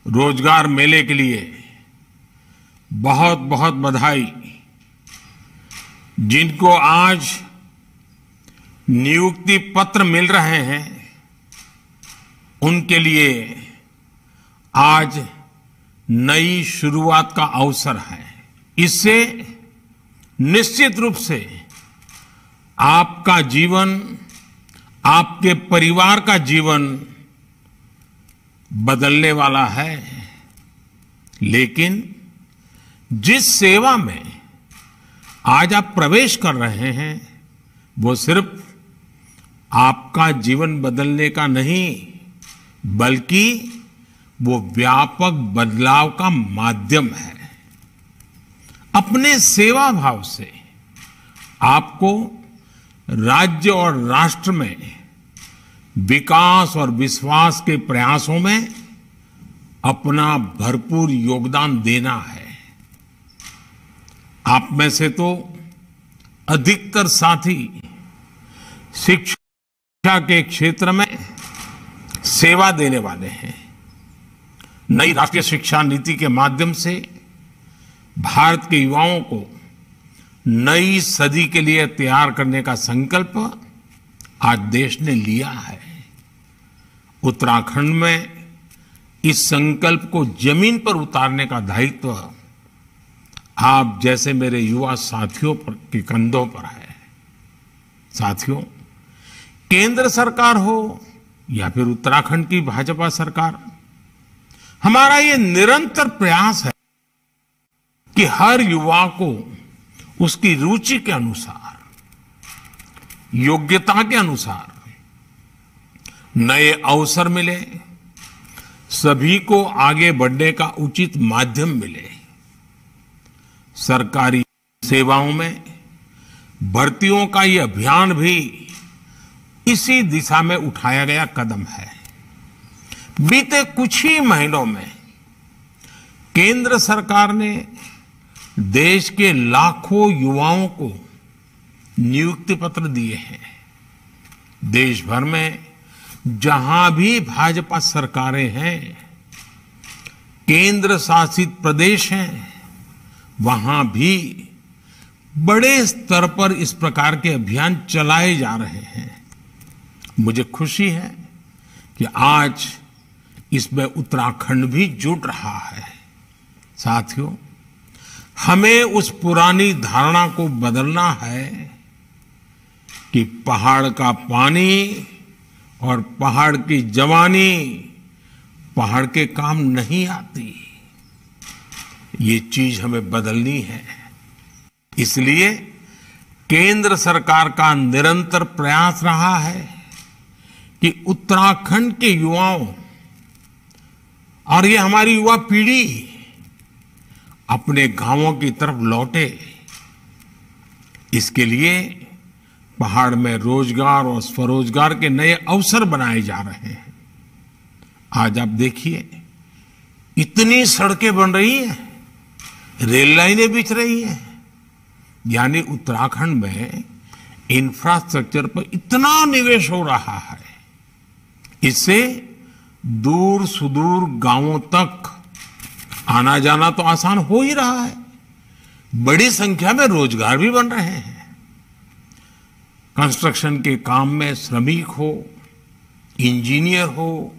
रोजगार मेले के लिए बहुत बहुत बधाई। जिनको आज नियुक्ति पत्र मिल रहे हैं उनके लिए आज नई शुरुआत का अवसर है। इससे निश्चित रूप से आपका जीवन, आपके परिवार का जीवन बदलने वाला है। लेकिन जिस सेवा में आज आप प्रवेश कर रहे हैं वो सिर्फ आपका जीवन बदलने का नहीं, बल्कि वो व्यापक बदलाव का माध्यम है। अपने सेवा भाव से आपको राज्य और राष्ट्र में विकास और विश्वास के प्रयासों में अपना भरपूर योगदान देना है। आप में से तो अधिकतर साथी शिक्षा के क्षेत्र में सेवा देने वाले हैं। नई राष्ट्रीय शिक्षा नीति के माध्यम से भारत के युवाओं को नई सदी के लिए तैयार करने का संकल्प आज देश ने लिया है। उत्तराखंड में इस संकल्प को जमीन पर उतारने का दायित्व आप जैसे मेरे युवा साथियों के कंधों पर है। साथियों, केंद्र सरकार हो या फिर उत्तराखंड की भाजपा सरकार, हमारा ये निरंतर प्रयास है कि हर युवा को उसकी रुचि के अनुसार, योग्यता के अनुसार नए अवसर मिले, सभी को आगे बढ़ने का उचित माध्यम मिले। सरकारी सेवाओं में भर्तियों का ये अभियान भी इसी दिशा में उठाया गया कदम है। बीते कुछ ही महीनों में केंद्र सरकार ने देश के लाखों युवाओं को नियुक्ति पत्र दिए हैं। देश भर में जहां भी भाजपा सरकारें हैं, केंद्र शासित प्रदेश हैं, वहां भी बड़े स्तर पर इस प्रकार के अभियान चलाए जा रहे हैं। मुझे खुशी है कि आज इसमें उत्तराखंड भी जुड़ रहा है। साथियों, हमें उस पुरानी धारणा को बदलना है कि पहाड़ का पानी और पहाड़ की जवानी पहाड़ के काम नहीं आती। ये चीज हमें बदलनी है। इसलिए केंद्र सरकार का निरंतर प्रयास रहा है कि उत्तराखंड के युवाओं और ये हमारी युवा पीढ़ी अपने गांवों की तरफ लौटे। इसके लिए पहाड़ में रोजगार और स्वरोजगार के नए अवसर बनाए जा रहे हैं। आज आप देखिए, इतनी सड़कें बन रही हैं, रेल लाइनें बिछ रही हैं, यानी उत्तराखंड में इंफ्रास्ट्रक्चर पर इतना निवेश हो रहा है। इससे दूर सुदूर गांवों तक आना जाना तो आसान हो ही रहा है। बड़ी संख्या में रोजगार भी बन रहे हैं। कंस्ट्रक्शन के काम में श्रमिक हो, इंजीनियर हो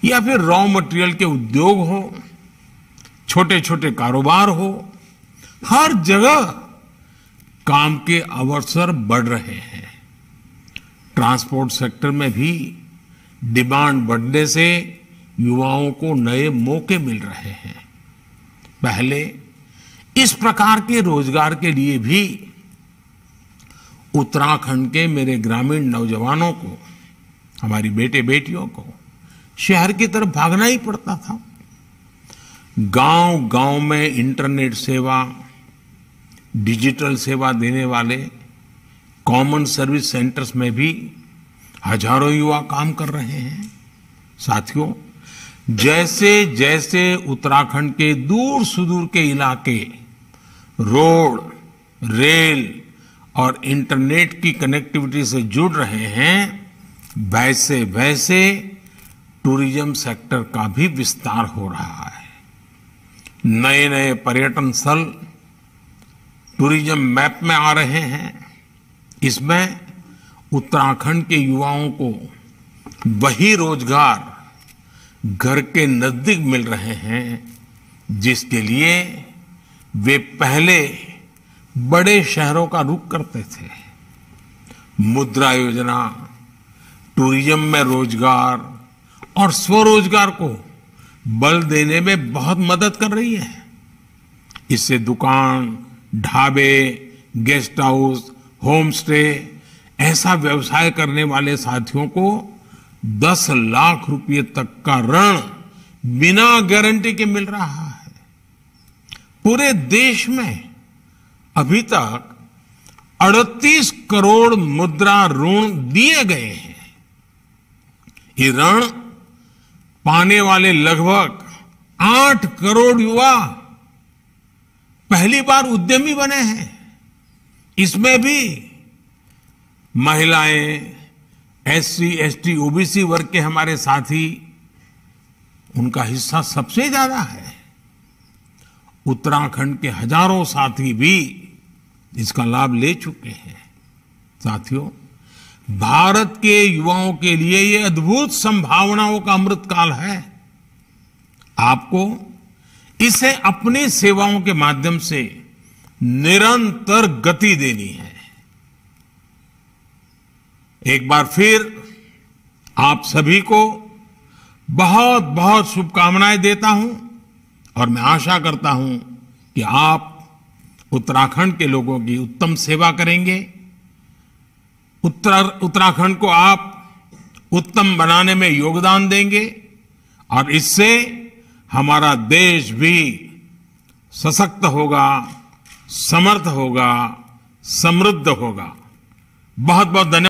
या फिर रॉ मटेरियल के उद्योग हो, छोटे छोटे कारोबार हो, हर जगह काम के अवसर बढ़ रहे हैं। ट्रांसपोर्ट सेक्टर में भी डिमांड बढ़ने से युवाओं को नए मौके मिल रहे हैं। पहले इस प्रकार के रोजगार के लिए भी उत्तराखंड के मेरे ग्रामीण नौजवानों को, हमारी बेटे बेटियों को शहर की तरफ भागना ही पड़ता था। गांव गांव में इंटरनेट सेवा, डिजिटल सेवा देने वाले कॉमन सर्विस सेंटर्स में भी हजारों युवा काम कर रहे हैं। साथियों, जैसे जैसे उत्तराखंड के दूर सुदूर के इलाके रोड, रेल और इंटरनेट की कनेक्टिविटी से जुड़ रहे हैं, वैसे वैसे टूरिज्म सेक्टर का भी विस्तार हो रहा है। नए नए पर्यटन स्थल टूरिज्म मैप में आ रहे हैं। इसमें उत्तराखंड के युवाओं को वही रोजगार घर के नजदीक मिल रहे हैं जिसके लिए वे पहले बड़े शहरों का रुख करते थे। मुद्रा योजना टूरिज्म में रोजगार और स्वरोजगार को बल देने में बहुत मदद कर रही है। इससे दुकान, ढाबे, गेस्ट हाउस, होम स्टे ऐसा व्यवसाय करने वाले साथियों को 10 लाख रुपए तक का ऋण बिना गारंटी के मिल रहा है। पूरे देश में अभी तक 38 करोड़ मुद्रा ऋण दिए गए हैं। ये ऋण पाने वाले लगभग 8 करोड़ युवा पहली बार उद्यमी बने हैं। इसमें भी महिलाएं, एससी, एसटी, ओबीसी वर्ग के हमारे साथी, उनका हिस्सा सबसे ज्यादा है। उत्तराखंड के हजारों साथी भी इसका लाभ ले चुके हैं। साथियों, भारत के युवाओं के लिए ये अद्भुत संभावनाओं का अमृतकाल है। आपको इसे अपनी सेवाओं के माध्यम से निरंतर गति देनी है। एक बार फिर आप सभी को बहुत बहुत शुभकामनाएं देता हूं और मैं आशा करता हूं कि आप उत्तराखंड के लोगों की उत्तम सेवा करेंगे। उत्तराखंड को आप उत्तम बनाने में योगदान देंगे और इससे हमारा देश भी सशक्त होगा, समर्थ होगा, समृद्ध होगा। बहुत बहुत धन्यवाद।